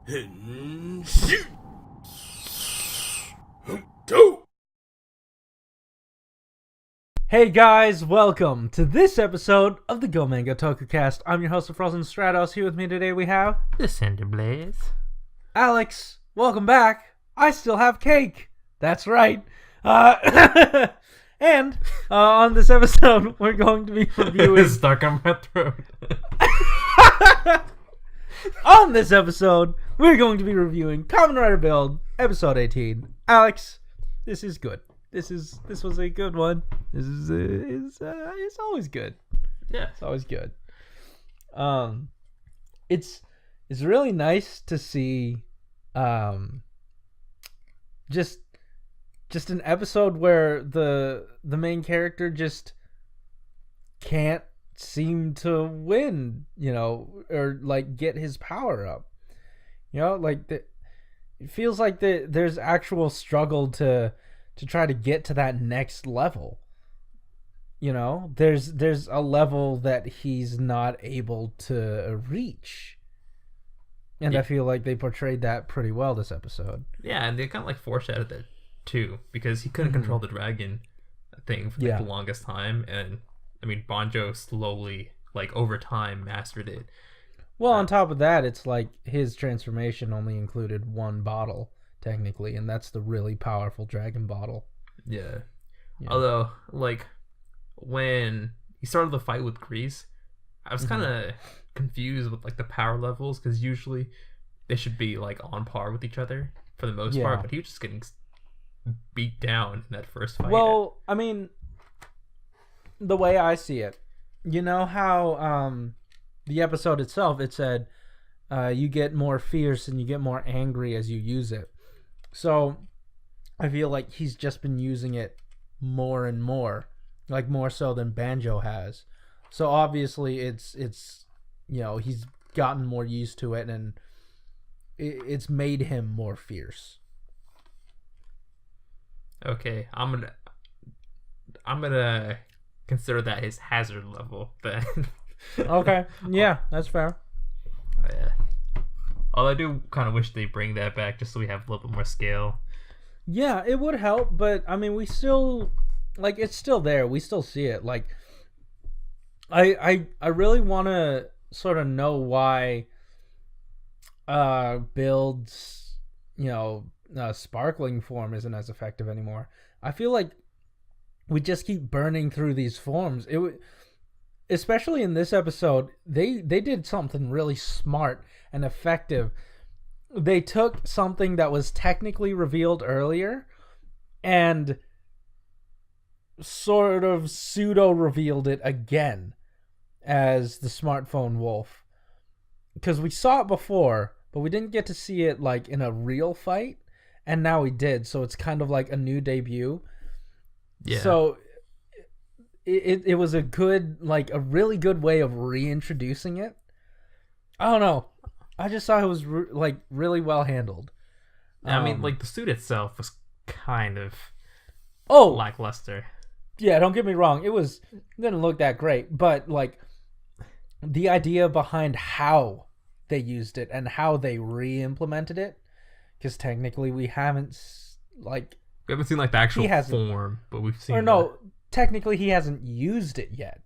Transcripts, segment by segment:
Hey guys, welcome to this episode of the Go Manga Tokucast. I'm your host of Frozen Stratos. Here with me today we have the Cinder Blaze. Alex. Welcome back. I still have cake. That's right. And on this episode, we're going to be reviewing. It's stuck on my throat. On this episode, we're going to be reviewing Kamen Rider Build, episode 18. Alex, this is good. This was a good one. This is it's always good. Yeah, it's always good. It's really nice to see, just an episode where the main character just can't seem to win, or like get his power up. It feels like there's actual struggle to try to get to that next level. There's a level that he's not able to reach. And yeah. I feel like they portrayed that pretty well this episode. Yeah, and they kind of like foreshadowed that too, because he couldn't control the dragon thing for the longest time, and I mean Banjo slowly, like over time, mastered it. Well, on top of that, it's like his transformation only included one bottle technically, and that's the really powerful dragon bottle. Yeah. Although, like, when he started the fight with Grease, I was kind of confused with like the power levels, because usually they should be like on par with each other for the most part, but he was just getting beat down in that first fight. Well, I mean, the way I see it, you know how the episode itself, it said you get more fierce and you get more angry as you use it. So I feel like he's just been using it more and more, like more so than Banjo has. So obviously it's he's gotten more used to it, and it's made him more fierce. Okay, I'm gonna consider that his hazard level then. Okay, yeah, that's fair. Yeah. Although I do kind of wish they bring that back just so we have a little bit more scale. Yeah, it would help, but I mean, we still, like, it's still there. We still see it. Like, I really want to sort of know why Build's, sparkling form isn't as effective anymore. I feel like we just keep burning through these forms. Especially in this episode, they did something really smart and effective. They took something that was technically revealed earlier and sort of pseudo revealed it again as the smartphone wolf, because we saw it before, but we didn't get to see it like in a real fight, and now we did, so it's kind of like a new debut. Yeah. So it was a really good way of reintroducing it. I don't know. I just thought it was really well handled. I mean, like, the suit itself was kind of lackluster. Yeah, don't get me wrong. It didn't look that great, but like the idea behind how they used it and how they re-implemented it, because technically we haven't seen like the actual form, but we've seen. Technically he hasn't used it yet.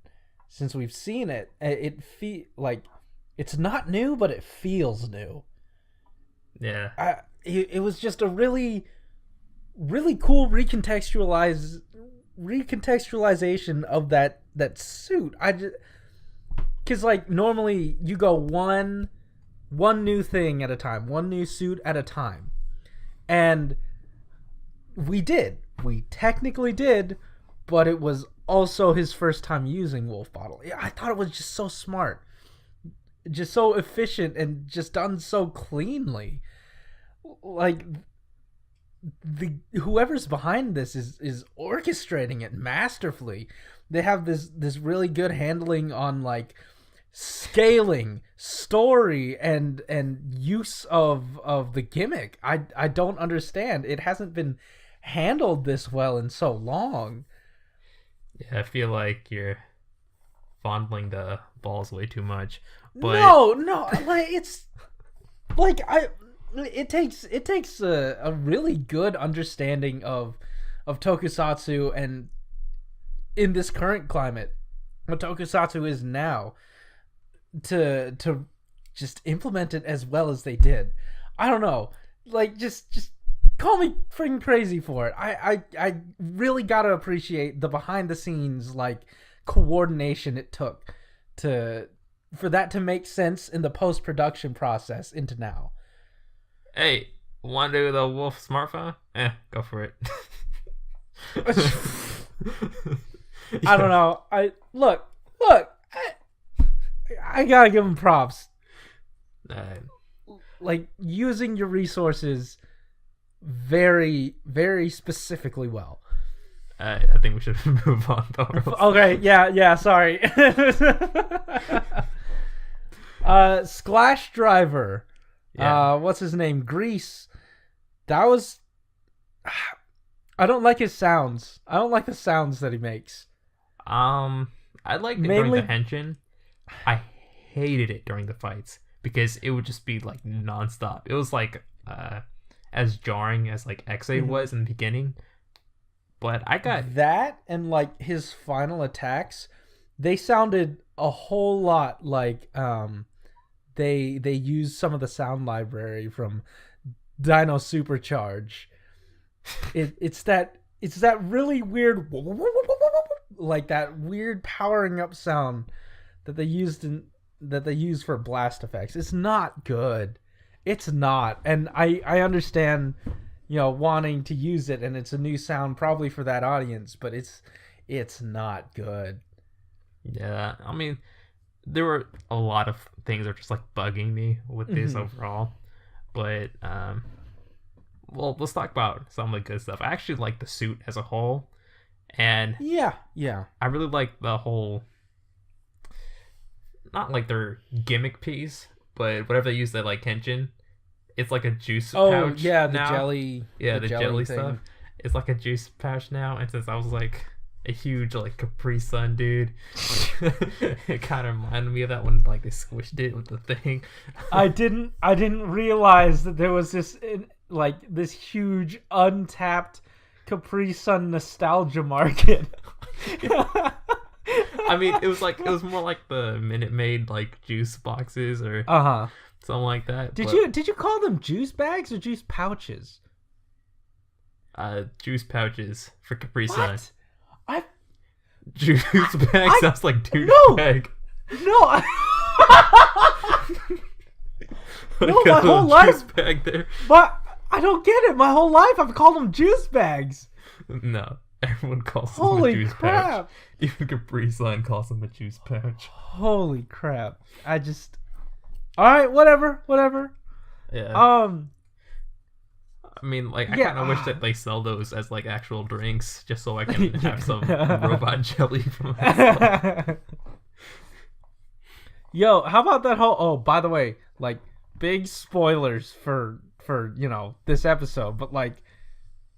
Since we've seen it, it's not new, but it feels new. Yeah. It was just a really, really cool recontextualization of that suit. Because like normally you go one new thing at a time, one new suit at a time, and we technically did, but it was also his first time using Wolf Bottle. I thought it was just so smart, just so efficient, and just done so cleanly. Like, whoever's behind this is orchestrating it masterfully. They have this really good handling on like scaling, story, and use of the gimmick. I don't understand. It hasn't been handled this well in so long. Yeah, I feel like you're fondling the balls way too much. But No, like it's like it takes a really good understanding of tokusatsu, and in this current climate, what tokusatsu is now, to just implement it as well as they did. I don't know, like just call me freaking crazy for it. I really gotta appreciate the behind the scenes like coordination it took for that to make sense in the post production process into now. Hey, want to do the Wolf smartphone? Go for it. I don't know. Look. I gotta give him props. Like using your resources very, very specifically well. I think we should move on. Okay, yeah. Sorry. Splash Driver. Yeah. What's his name? Grease. That was. I don't like his sounds. I don't like the sounds that he makes. I liked it during the henshin. I hated it during the fights because it would just be like nonstop. It was like as jarring as like X8 was in the beginning. But I got that, and like his final attacks, they sounded a whole lot like they used some of the sound library from Dino Supercharge. It's that really weird, like that weird powering up sound that they use for blast effects. It's not good. It's not, and I understand, wanting to use it, and it's a new sound probably for that audience, but it's not good. Yeah, I mean, there were a lot of things that are just like bugging me with this overall, but well, let's talk about some of the good stuff. I actually like the suit as a whole, and yeah, I really like the whole, not like their gimmick piece, but whatever they use that like henshin. It's like a juice pouch. Oh, yeah, the now. Jelly. Yeah, the jelly thing. stuff. It's like a juice pouch now. And since I was like a huge like Capri Sun dude, it kind of reminded me of that when like they squished it with the thing. I didn't realize that there was this huge untapped Capri Sun nostalgia market. I mean, it was more like the Minute Maid like juice boxes or something like that. Did you call them juice bags or juice pouches? Juice pouches for Capri Sun. Juice bag sounds like douche bag. No. No, my whole life. Juice bag there. But I don't get it. My whole life I've called them juice bags. No, everyone calls them Holy a juice crap. pouch. Even Capri Sun calls them a juice pouch. Holy crap. Alright, whatever. Yeah. I mean, like, I kind of wish that they sell those as, like, actual drinks, just so I can have some robot jelly from it. Yo, how about that whole... Oh, by the way, like, big spoilers for this episode, but, like,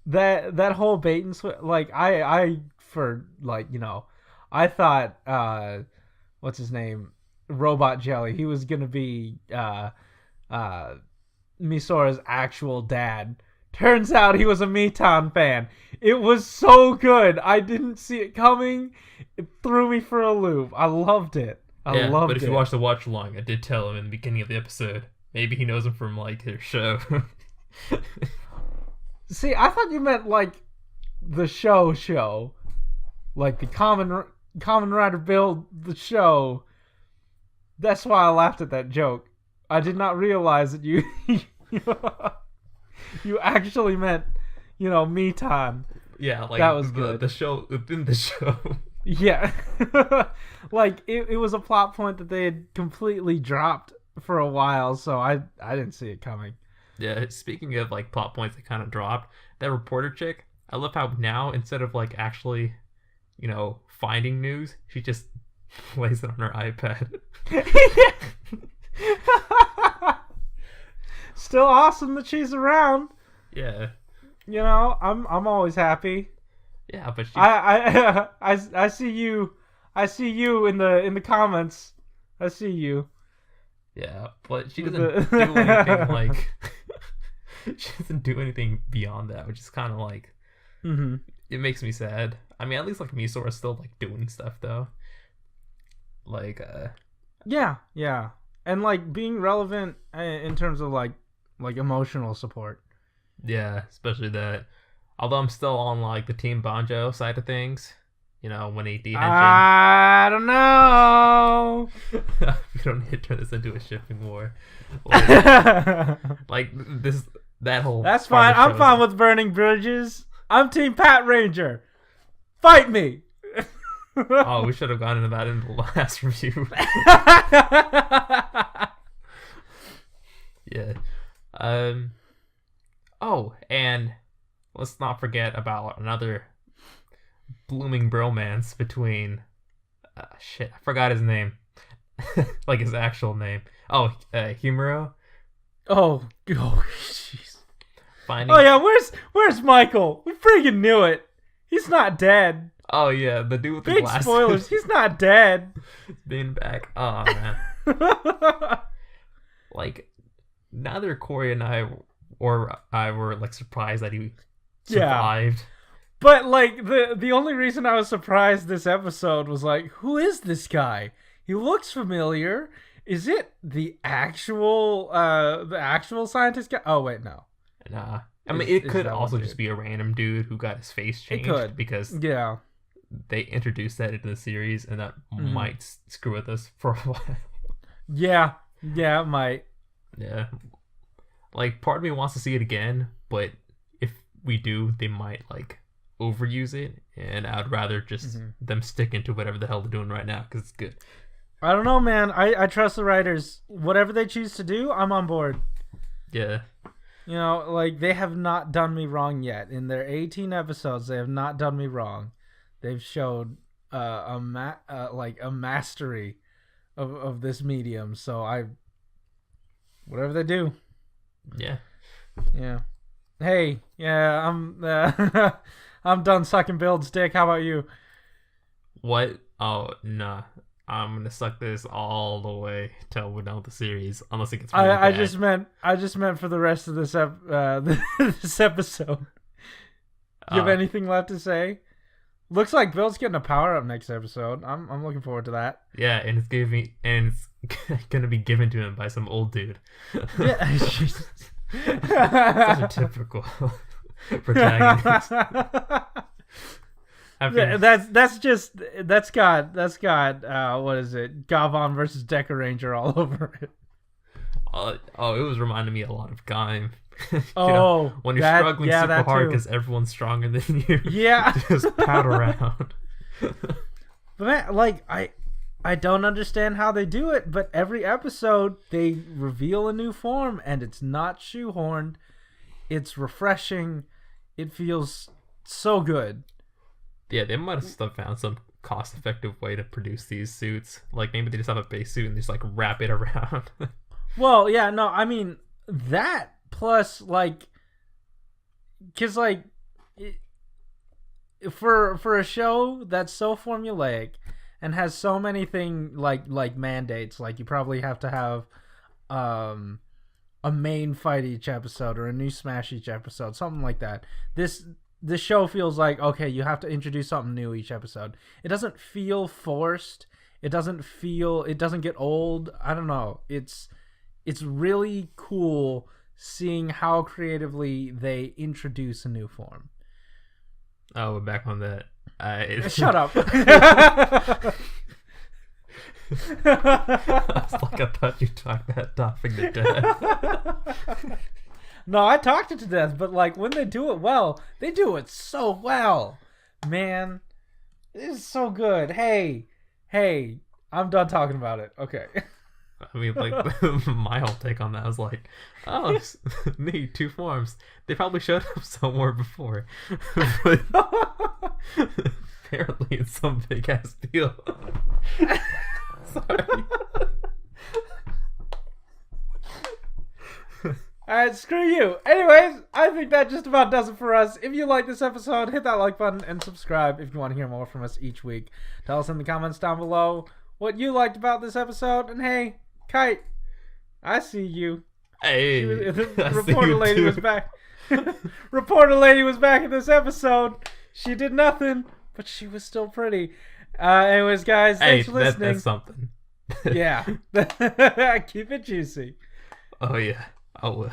that whole bait and switch... Like, I thought, what's his name? Robot Jelly. He was gonna be, Misora's actual dad. Turns out he was a Mitan fan. It was so good. I didn't see it coming. It threw me for a loop. I loved it. I loved it. But if you watch the watch along, I did tell him in the beginning of the episode. Maybe he knows him from like their show. See, I thought you meant like the show, like the Kamen Rider build the show. That's why I laughed at that joke. I did not realize that you you actually meant, me time. Yeah, like that was good. The show within the show. Yeah. Like it was a plot point that they had completely dropped for a while, so I didn't see it coming. Yeah, speaking of like plot points that kind of dropped, that reporter chick, I love how now instead of like actually, finding news, she just plays it on her iPad. Still awesome that she's around. Yeah. I'm always happy. Yeah, but she... I see you. I see you in the comments. I see you. Yeah, but she doesn't do anything like she doesn't do anything beyond that, which is kind of like it makes me sad. I mean, at least like Misora's still like doing stuff though. Like yeah, and like being relevant in terms of like emotional support. Yeah, especially that. Although I'm still on like the Team Banjo side of things, you know, when he de-henching. I don't know. We don't need to turn this into a shipping war. Like this, that whole. That's fine. I'm fine with burning bridges. I'm Team Pat Ranger. Fight me. Oh, we should have gone into that in the last review. Yeah. Oh, and let's not forget about another blooming bromance between. Shit, I forgot his name. Like his actual name. Oh, Himuro. Oh, jeez. Finding. Oh yeah, where's Michael? We freaking knew it. He's not dead. Oh yeah, the dude with the Big glasses. spoilers. He's not dead. Being back. Oh man. Like, neither Corey and I were like surprised that he survived. Yeah. But like the only reason I was surprised this episode was like, who is this guy? He looks familiar. Is it the actual scientist guy? Oh wait, no. Nah. I mean, it could also just be a random dude who got his face changed. It could. Because yeah, they introduced that into the series, and that might screw with us for a while. Yeah, it might. Yeah. Like, part of me wants to see it again, but if we do, they might, like, overuse it, and I'd rather just them stick into whatever the hell they're doing right now, because it's good. I don't know, man. I trust the writers. Whatever they choose to do, I'm on board. Yeah. You know, like, they have not done me wrong yet. In their 18 episodes, they have not done me wrong. They've showed a mastery of this medium. So whatever they do. Yeah. Yeah. Hey, yeah, I'm done sucking Build's dick. How about you? What? Oh, nah. I'm gonna suck this all the way till we're done with the series, unless it gets really bad. I just meant for the rest of this this episode. You have anything left to say? Looks like Bill's getting a power up next episode. I'm looking forward to that. Yeah, and it's gonna be given to him by some old dude. Yeah, such a typical protagonist. Yeah, that's got what is it? Gavon versus Deca Ranger all over it. It was reminding me a lot of Gaim. When you're struggling super hard because everyone's stronger than you. Yeah. Just pat around. But man, like I don't understand how they do it, but every episode they reveal a new form and it's not shoehorned. It's refreshing. It feels so good. Yeah, they might have found some cost-effective way to produce these suits. Like, maybe they just have a base suit and just, like, wrap it around. Well, yeah, no, I mean, that plus, like, because, like, for a show that's so formulaic and has so many things, like mandates, like, you probably have to have a main fight each episode or a new smash each episode, something like that. This show feels like, okay, you have to introduce something new each episode. It doesn't feel forced. It doesn't get old. I don't know. It's really cool seeing how creatively they introduce a new form. Oh, we're back on that. Shut up. I thought you talked that topic to death. No, I talked it to death, but like when they do it well, they do it so well. Man, it is so good. Hey, I'm done talking about it. Okay. I mean, like, my whole take on that was like, oh, neat, two forms. They probably showed up somewhere before. But apparently it's some big ass deal. Sorry. Alright, screw you. Anyways, I think that just about does it for us. If you like this episode, hit that like button and subscribe if you want to hear more from us each week. Tell us in the comments down below what you liked about this episode. And hey, Kite, I see you. Hey, Reporter lady was back. Reporter lady was back in this episode. She did nothing, but she was still pretty. Anyways, guys, thanks for listening. That's something. Yeah. Keep it juicy. Oh, yeah. I will.